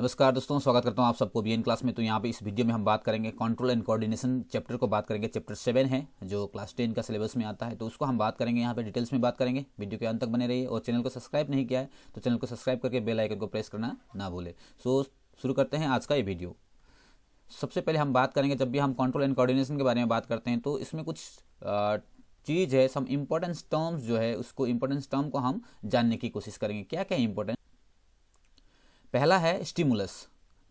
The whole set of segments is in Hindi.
नमस्कार दोस्तों, स्वागत करता हूं आप सबको बीएन क्लास में। तो यहाँ पे इस वीडियो में हम बात करेंगे कंट्रोल एंड कोऑर्डिनेशन चैप्टर को बात करेंगे। चैप्टर 7 है जो क्लास 10 का सिलेबस में आता है, तो उसको हम बात करेंगे यहाँ पे डिटेल्स में बात करेंगे। वीडियो के अंत तक बने रहिए और चैनल को सब्सक्राइब नहीं किया है तो चैनल को सब्सक्राइब करके बेल आइकन को प्रेस करना ना भूले। सो शुरू करते हैं आज का ये वीडियो। सबसे पहले हम बात करेंगे, जब भी हम कंट्रोल एंड कोऑर्डिनेशन के बारे में बात करते हैं तो इसमें कुछ चीज़ है, सम इंपॉर्टेंस टर्म्स जो है उसको इंपॉर्टेंस टर्म को हम जानने की कोशिश करेंगे। क्या क्या इंपॉर्टेंट। पहला है स्टिमुलस।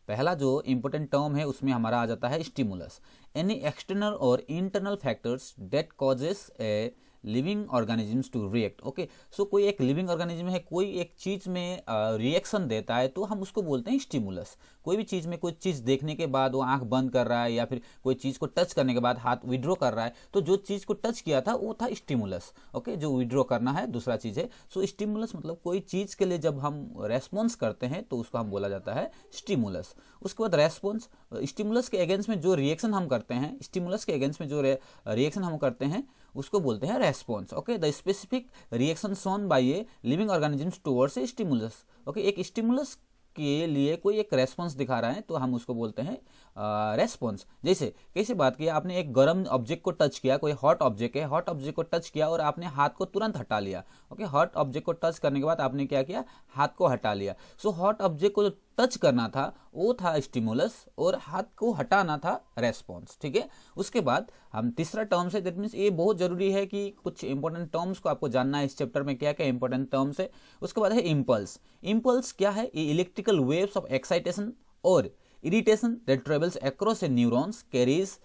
पहला जो इंपॉर्टेंट टर्म है उसमें हमारा आ जाता है स्टिमुलस। एनी एक्सटर्नल और internal factors that causes a living organisms to react. Okay, so कोई एक लिविंग ऑर्गेनिज्म है, कोई एक चीज़ में रिएक्शन देता है तो हम उसको बोलते हैं स्टिमुलस। कोई भी चीज़ में कोई चीज़ देखने के बाद वो आंख बंद कर रहा है या फिर कोई चीज़ को टच करने के बाद हाथ विड्रॉ कर रहा है, तो जो चीज़ को टच किया था वो था स्टिमुलस। ओके, जो विड्रॉ करना है दूसरा चीज़ है। सो स्टिमुलस मतलब कोई चीज़ के लिए जब हम रेस्पॉन्स करते हैं तो उसको हम बोला जाता है स्टिमुलस। उसके बाद रेस्पॉन्स, स्टिमुलस के अगेंस्ट में जो रिएक्शन हम करते हैं, स्टिमुलस के अगेंस्ट में जो रिएक्शन हम करते हैं उसको बोलते हैं response. Okay, the specific reaction shown by A living organisms towards a stimulus. Okay, एक स्टिमुलस के लिए कोई एक रेस्पॉन्स दिखा रहा है तो हम उसको बोलते हैं रेस्पॉन्स। जैसे कैसे बात किया, आपने एक गर्म ऑब्जेक्ट को टच किया, कोई हॉट ऑब्जेक्ट है, हॉट ऑब्जेक्ट को टच किया और आपने हाथ को तुरंत हटा लिया। ओके, हॉट ऑब्जेक्ट को टच करने के बाद आपने क्या किया, हाथ को हटा लिया। सो हॉट ऑब्जेक्ट को जो टच करना था वो था स्टिमुलस और हाथ को हटाना था रेस्पॉन्स। ठीक है, उसके बाद हम तीसरा टर्म से, दैट मीन्स ये बहुत जरूरी है कि कुछ इंपॉर्टेंट टर्म्स को आपको जानना है इस चैप्टर में, क्या क्या इंपॉर्टेंट टर्म्स है। उसके बाद है इम्पल्स। इम्पल्स क्या है, ये इलेक्ट्रिकल वेव्स ऑफ एक्साइटेशन और irritation that travels across A neurons carries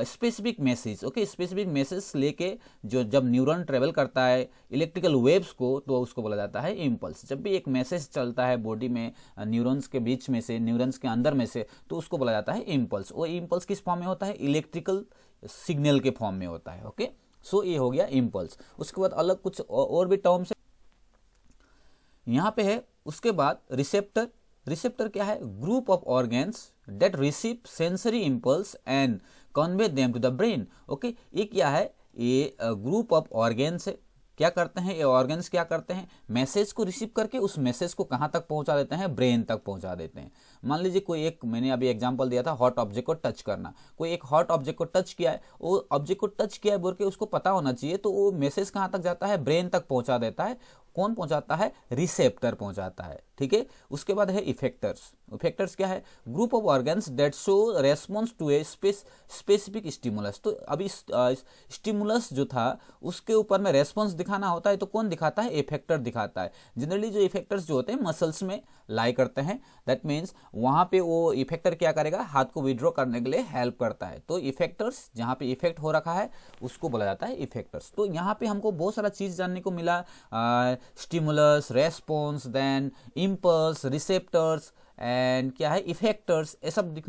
specific message. Okay, specific message लेके जो जब न्यूरॉन ट्रेवल करता है इलेक्ट्रिकल वेव्स को, तो उसको बोला जाता है इम्पल्स। जब भी एक मैसेज चलता है बॉडी में न्यूरॉन्स के बीच में से, न्यूरॉन्स के अंदर में से, तो उसको बोला जाता है इम्पल्स। वो इम्पल्स किस फॉर्म में होता है, इलेक्ट्रिकल सिग्नल के फॉर्म में होता है। ओके, सो ये हो गया इम्पल्स। उसके बाद अलग कुछ और भी टर्म्स यहाँ पे है। उसके बाद रिसेप्टर। रिसेप्टर क्या है, group of organs that receive sensory impulse and convey them to the brain. Okay, ये क्या है, ये ग्रुप ऑफ ऑर्गन्स है। क्या करते हैं ये ऑर्गन्स, क्या करते हैं, मैसेज को रिसीव करके उस मैसेज को कहाँ तक पहुँचा देते हैं, ब्रेन तक पहुँचा देते हैं। मान लीजिए कोई एक, मैंने अभी एग्जांपल दिया था हॉट ऑब्जेक्ट को टच करना, कोई एक हॉट ऑब्जेक्ट को टच किया है, वो ऑब्जेक्ट को टच किया है बोल के उसको पता होना चाहिए, तो वो मैसेज कहाँ तक जाता है, ब्रेन तक पहुँचा देता है। कौन पहुंचाता है, रिसेप्टर पहुंचाता है। ठीक है, उसके बाद है इफेक्टर्स। इफेक्टर्स क्या है, group of organs that show response to a specific stimulus. तो अभी स्टिमुलस जो था उसके ऊपर में रेस्पॉन्स दिखाना होता है, तो कौन दिखाता है, इफेक्टर दिखाता है। जनरली जो इफेक्टर्स जो होते हैं मसल्स में लाई करते हैं, दैट मीन्स वहां पे वो इफेक्टर क्या करेगा, हाथ को विड्रॉ करने के लिए हेल्प करता है। तो इफेक्टर्स, जहां पे इफेक्ट हो रखा है उसको बोला जाता है इफेक्टर्स। तो यहाँ पे हमको बहुत सारा चीज जानने को मिला, stimulus, response, then impulse, receptors and क्या है, इफेक्टर्स, ये सब।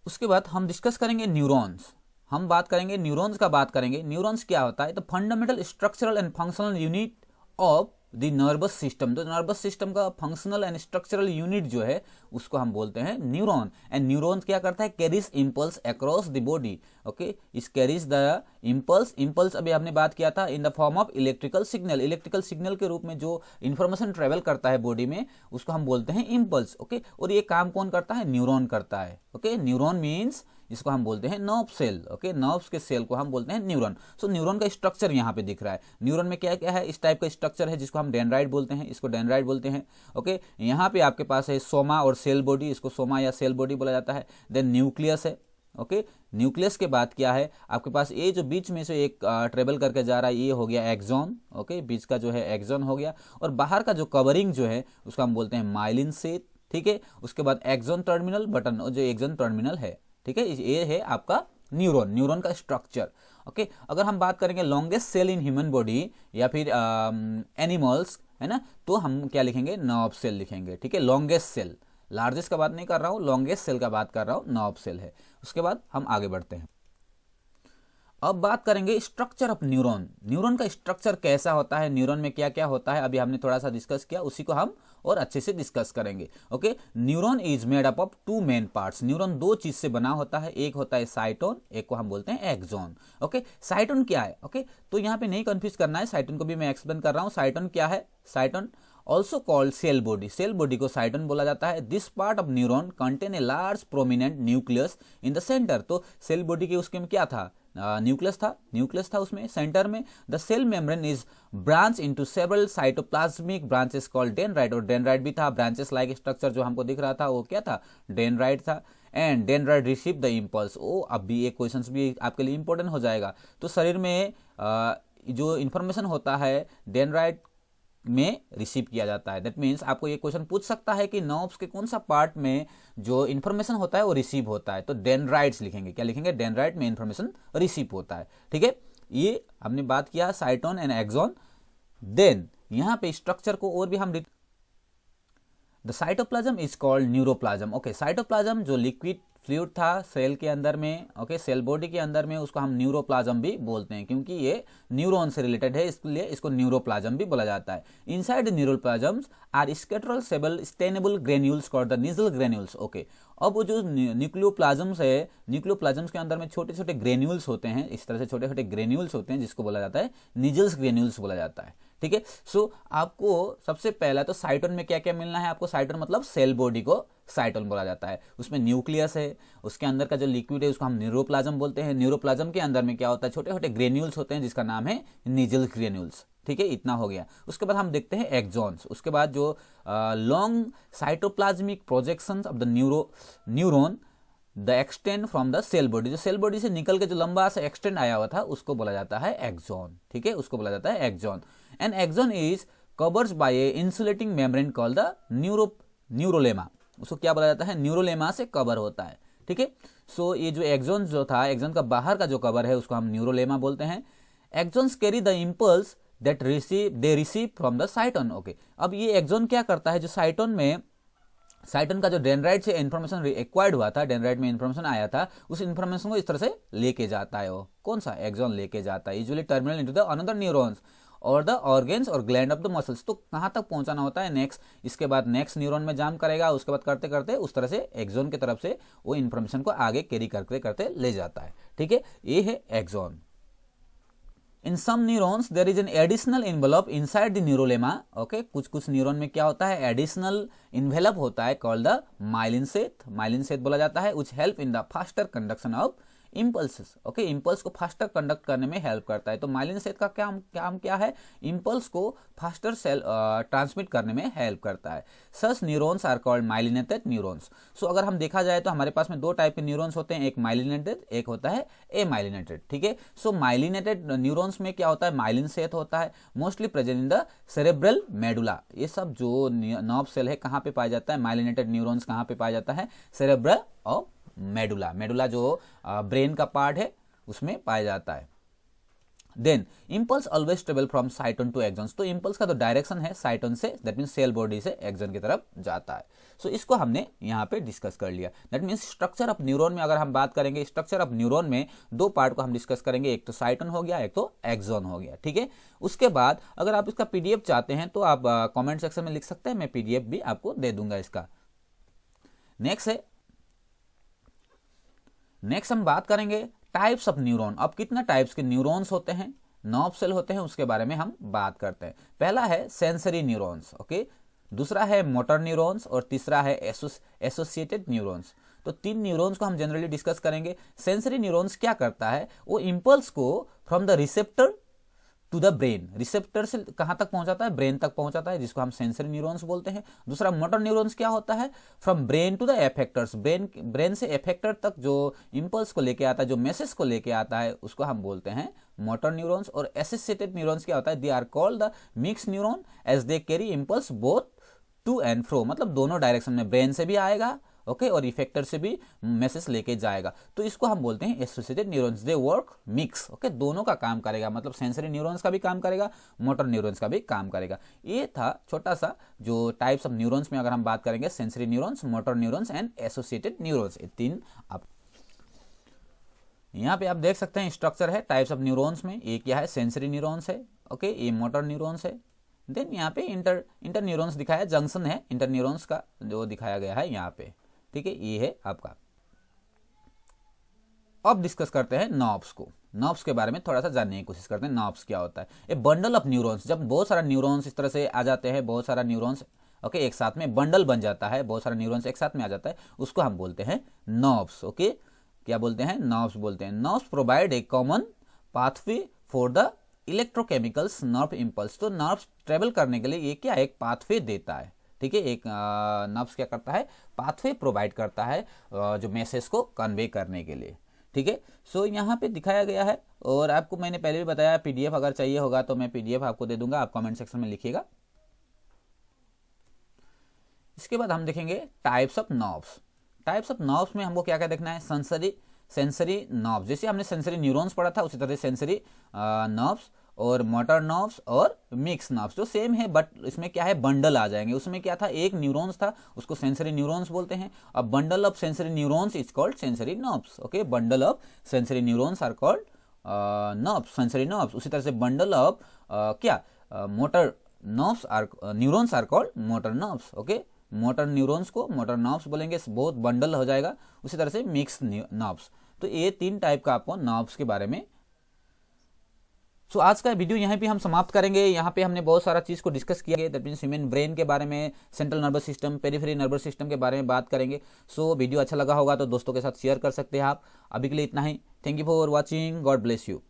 उसके बाद हम डिस्कस करेंगे न्यूरॉन्स। हम बात करेंगे न्यूरॉन्स का, बात करेंगे न्यूरॉन्स क्या होता है। तो fundamental structural and functional unit of the nervous system. तो नर्वस सिस्टम का फंक्शनल एंड स्ट्रक्चरल यूनिट जो है उसको हम बोलते हैं न्यूरॉन। एंड न्यूरॉन क्या करता है, carries impulse across the body. Okay, इस कैरीज द इंपल्स। इंपल्स अभी हमने बात किया था in the form of electrical signal. Electrical signal के रूप में जो इन्फॉर्मेशन ट्रेवल करता है बॉडी में उसको हम बोलते हैं इंपल्स। ओके, और ये काम कौन करता है, न्यूरॉन करता है। ओके, न्यूरॉन मीन्स इसको हम बोलते हैं नर्व सेल। ओके, नर्व्स के सेल को हम बोलते हैं न्यूरॉन। सो न्यूरॉन का स्ट्रक्चर यहाँ पे दिख रहा है। न्यूरॉन में क्या क्या है, इस टाइप का स्ट्रक्चर है जिसको हम डेंड्राइट बोलते हैं, इसको डेंड्राइट बोलते हैं। ओके, यहाँ पे आपके पास है सोमा और सेल बॉडी, इसको सोमा या सेल बॉडी बोला जाता है। देन न्यूक्लियस है। ओके, न्यूक्लियस के बाद क्या है आपके पास, ये जो बीच में से एक ट्रेवल करके जा रहा है ये हो गया एक्सॉन। ओके, बीच का जो है एक्सॉन हो गया, और बाहर का जो कवरिंग जो है उसको हम बोलते हैं माइलिन शीथ। ठीक है, उसके बाद एक्सॉन टर्मिनल बटन, और जो एक्सॉन टर्मिनल है। ठीक है, ये है आपका न्यूरॉन, न्यूरॉन का स्ट्रक्चर। ओके, अगर हम बात करेंगे longest cell in human body या फिर एनिमल्स, है ना, तो हम क्या लिखेंगे, नर्व सेल लिखेंगे। ठीक है, लॉन्गेस्ट सेल, लार्जेस्ट का बात नहीं कर रहा हूँ, लॉन्गेस्ट सेल का बात कर रहा हूँ, नर्व सेल है। उसके बाद हम आगे बढ़ते हैं। अब बात करेंगे स्ट्रक्चर ऑफ न्यूरॉन। न्यूरॉन का स्ट्रक्चर कैसा होता है, न्यूरॉन में क्या क्या होता है, अभी हमने थोड़ा सा डिस्कस किया, उसी को हम और अच्छे से डिस्कस करेंगे। Okay, neuron is made up of two main parts. Neuron दो चीज से बना होता है, एक होता है साइटोन, एक को हम बोलते हैं एक्सॉन। ओके, साइटोन क्या है, ओके, तो यहाँ पे नहीं कंफ्यूज करना है, साइटोन को भी मैं एक्सप्लेन कर रहा हूँ। साइटोन क्या है, cyton also called cell body. Cell body को साइटोन बोला जाता है। This part of neuron contain a large prominent nucleus in the center. तो सेल बॉडी के उसके में क्या था, न्यूक्लियस था उसमें सेंटर में। The cell membrane is branch into several cytoplasmic branches called dendrite, और डेंड्राइट भी था, ब्रांचेस लाइक स्ट्रक्चर जो हमको दिख रहा था वो क्या था, डेंड्राइट था। And dendrite receive the impulse. ओ अब भी एक क्वेश्चन भी आपके लिए इंपॉर्टेंट हो जाएगा। तो शरीर में जो इंफॉर्मेशन होता है डेंड्राइट में रिसीव किया जाता है। दैट मीन्स आपको ये क्वेश्चन पूछ सकता है कि नर्व्स के कौन सा पार्ट में जो इन्फॉर्मेशन होता है वो रिसीव होता है, तो डेंड्राइट्स लिखेंगे। क्या लिखेंगे, डेंड्राइट में इन्फॉर्मेशन रिसीव होता है। ठीक है, ये हमने बात किया साइटोन एंड एक्सॉन। देन यहाँ पे स्ट्रक्चर को और भी हम the cytoplasm is called neuroplasm. Okay, cytoplasm जो लिक्विड फ्लूइड था सेल के अंदर में, ओके, सेल बॉडी के अंदर में, उसको हम न्यूरोप्लाज्म भी बोलते हैं क्योंकि ये न्यूरॉन से रिलेटेड है, इसलिए इसको न्यूरोप्लाज्म भी बोला जाता है। Inside neuroplasms are scattered sable stainable granules called the Nissl granules. Okay, अब वो जो न्यूक्लियोप्लाज्म्स है, न्यूक्लियोप्लाज्म्स के अंदर में छोटे छोटे ग्रेन्यूल्स होते हैं, इस तरह से छोटे छोटे ग्रेन्यूल्स होते हैं जिसको बोला जाता है निजल्स ग्रेन्यूल्स बोला जाता है। ठीक है, सो आपको सबसे पहला तो साइटोन में क्या क्या मिलना है आपको, साइटोन मतलब सेल बॉडी को साइटोन बोला जाता है। उसमें न्यूक्लियस है, उसके अंदर का जो लिक्विड है उसको हम न्यूरोप्लाज्म बोलते हैं। न्यूरोप्लाज्म के अंदर में क्या होता है, छोटे छोटे ग्रेन्यूल्स होते हैं जिसका नाम है निजल ग्रेन्यूल्स। ठीक है, इतना हो गया। उसके बाद हम देखते हैं एक्सॉन्स। उसके बाद जो long cytoplasmic projections of the neuron the extend from the cell body, जो सेल बॉडी से निकल के जो लंबा सा एक्सटेंड आया हुआ था उसको बोला जाता है एक्सॉन। ठीक है, उसको बोला जाता है axon. And axon is covered by a insulating membrane called the neurolemma. उसको क्या बोला जाता है, न्यूरोलेमा से कवर होता है। ठीक है, सो ये जो एक्सॉन जो था, एक्सॉन का बाहर का जो कवर है उसको हम न्यूरोलेमा बोलते हैं। Axons carry the impulse that receive from the cyton. Okay, अब ये एक्सॉन क्या करता है, जो साइटोन का जो डेंड्राइट से इंफॉर्मेशन एक्वायर्ड हुआ था, डेंड्राइट में इंफॉर्मेशन आया था, उस इंफॉर्मेशन को इस तरह से लेके जाता है। वो कौन सा एक्सॉन लेके जाता है, usually terminal into the another neurons और द ऑर्गेन्स और ग्लैंड ऑफ द मसल्स। तो कहाँ तक पहुंचाना होता है, नेक्स्ट, इसके बाद नेक्स्ट न्यूरॉन में जाम करेगा, उसके बाद करते करते उस तरह से एक्सॉन की तरफ से वो इंफॉर्मेशन को आगे कैरी करते करते ले जाता है। ठीक है, ये है axon. In some neurons there is an additional envelope inside the neurolema. Okay, कुछ न्यूरॉन में क्या होता है, एडिशनल इन्वेलप होता है called the myelin sheath, myelin sheath बोला जाता है, which help in the faster conduction of impulse. Okay, impulse को फास्टर कंडक्ट करने में हेल्प करता है। तो माइलिन शेथ का काम क्या है, इम्पल्स को फास्टर सेल ट्रांसमिट करने में हेल्प करता है। Such neurons are called myelinated neurons. So अगर हम देखा जाए तो हमारे पास में दो टाइप के न्यूरॉन्स होते हैं, एक माइलिनेटेड, एक होता है ए माइलिनेटेड। ठीक है, सो माइलिनेटेड न्यूरॉन्स में क्या होता है, माइलिन शेथ होता है, mostly present in the cerebral medulla. ये सब जो नर्व सेल है कहाँ पे पाया जाता है, माइलिनेटेड न्यूरॉन्स कहाँ पे पाया जाता है, सेरेब्रल और मेडुला जो ब्रेन का पार्ट है उसमें पाया जाता है। Then impulse always travel from cyton to axon. तो इंपल्स का तो डायरेक्शन है साइटोन से, दैट मीन्स सेल बॉडी से एक्सॉन की तरफ जाता है। सो इसको हमने यहाँ पे डिस्कस कर लिया। That means structure of neuron में अगर हम बात करेंगे, स्ट्रक्चर ऑफ न्यूरॉन में दो पार्ट को हम डिस्कस करेंगे, एक तो साइटोन हो गया, एक तो एक्सॉन हो गया। ठीक है, उसके बाद अगर आप इसका पीडीएफ चाहते हैं तो आप कॉमेंट सेक्शन में लिख सकते हैं, मैं पीडीएफ भी आपको दे दूंगा इसका। नेक्स्ट हम बात करेंगे टाइप्स ऑफ न्यूरॉन। अब कितना टाइप्स के न्यूरॉन्स होते हैं, नर्व सेल होते हैं, उसके बारे में हम बात करते हैं। पहला है सेंसरी न्यूरॉन्स, ओके, दूसरा है मोटर न्यूरॉन्स और तीसरा है एसोसिएटेड न्यूरॉन्स। तो तीन न्यूरॉन्स को हम जनरली डिस्कस करेंगे। सेंसरी न्यूरॉन्स क्या करता है, वो इंपल्स को from the receptor to the brain, receptor से कहां तक पहुंचाता है, ब्रेन तक पहुंचाता है, जिसको हम सेंसरी न्यूरॉन्स बोलते हैं। दूसरा मोटर न्यूरॉन्स क्या होता है, from brain to the effectors, brain से एफेक्टर तक जो इंपल्स को लेके आता है, जो मैसेज को लेके आता है, उसको हम बोलते हैं मोटर न्यूरॉन्स। और एसोसिएटेड न्यूरॉन्स क्या होता है, they are called the mix neuron as they carry impulse both to and fro, मतलब दोनों डायरेक्शन में, ब्रेन से भी आएगा, ओके, और इफेक्टर से भी मैसेज लेके जाएगा। तो इसको हम बोलते हैं associated neurons. They work mix, okay, दोनों का काम करेगा, मतलब सेंसरी न्यूरॉन्स का भी काम करेगा, मोटर न्यूरॉन्स का भी काम करेगा। ये था छोटा सा जो टाइप्स ऑफ न्यूरॉन्स में अगर हम बात करेंगे, sensory neurons, motor neurons and associated neurons, ये तीन आप यहाँ पे आप देख सकते हैं स्ट्रक्चर है टाइप्स ऑफ न्यूरॉन्स में। ये क्या है, सेंसरी न्यूरॉन्स है, ओके, ये मोटर न्यूरॉन्स है। देन यहाँ पे इंटर न्यूरॉन्स दिखाया, जंक्शन है इंटर न्यूरॉन्स का जो दिखाया गया है यहाँ पे। ठीक है, ये है आपका। अब डिस्कस करते हैं नर्व्स को। नर्व्स के बारे में थोड़ा सा जानने की कोशिश करते हैं। नर्व्स क्या होता है? ए बंडल ऑफ न्यूरॉन्स, जब बहुत सारा न्यूरॉन्स इस तरह से आ जाते हैं, बहुत सारा न्यूरॉन्स ओके एक साथ में बंडल बन जाता है, बहुत सारा न्यूरॉन्स एक साथ में आ जाता है, उसको हम बोलते हैं नर्व्स। ओके क्या बोलते हैं? नर्व्स बोलते हैं। Nerves provide a common pathway for the electrochemicals nerve impulse. तो नर्व्स ट्रेवल करने के लिए ये क्या एक पाथवे देता है, ठीक है। एक नर्व्स क्या करता है? पाथवे प्रोवाइड करता है जो मैसेज को कन्वे करने के लिए, ठीक है। सो यहाँ पे दिखाया गया है, और आपको मैंने पहले भी बताया पीडीएफ अगर चाहिए होगा तो मैं पीडीएफ आपको दे दूंगा, आप कमेंट सेक्शन में लिखिएगा। इसके बाद हम देखेंगे types of nerves. Types of nerves में हमको क्या क्या देखना है? सेंसरी नर्व्स, जैसे हमने सेंसरी न्यूरॉन्स पढ़ा था उसी तरह सेंसरी नर्व्स और मोटर नर्व्स और मिक्स नर्व्स जो सेम है, बट इसमें क्या है बंडल आ जाएंगे। उसमें क्या था? एक न्यूरॉन्स था, उसको सेंसरी न्यूरॉन्स बोलते हैं। अब bundle of sensory neurons is called sensory nerves. Okay bundle of sensory neurons are called nerves, sensory nerves. उसी तरह से बंडल ऑफ क्या motor nerves or neurons are called motor nerves. Okay motor neurons को मोटर नर्व्स बोलेंगे, बहुत बंडल हो जाएगा। उसी तरह से मिक्स नर्व्स। तो ये 3 टाइप का आपको नर्व्स के बारे में। सो आज का वीडियो यहाँ पे हम समाप्त करेंगे। यहाँ पे हमने बहुत सारा चीज़ को डिस्कस किया है, दैट मीन्स ह्यूमन ब्रेन के बारे में, central nervous system, periphery nervous system के बारे में बात करेंगे। सो वीडियो अच्छा लगा होगा तो दोस्तों के साथ शेयर कर सकते हैं आप। अभी के लिए इतना ही। Thank you for watching, God bless you.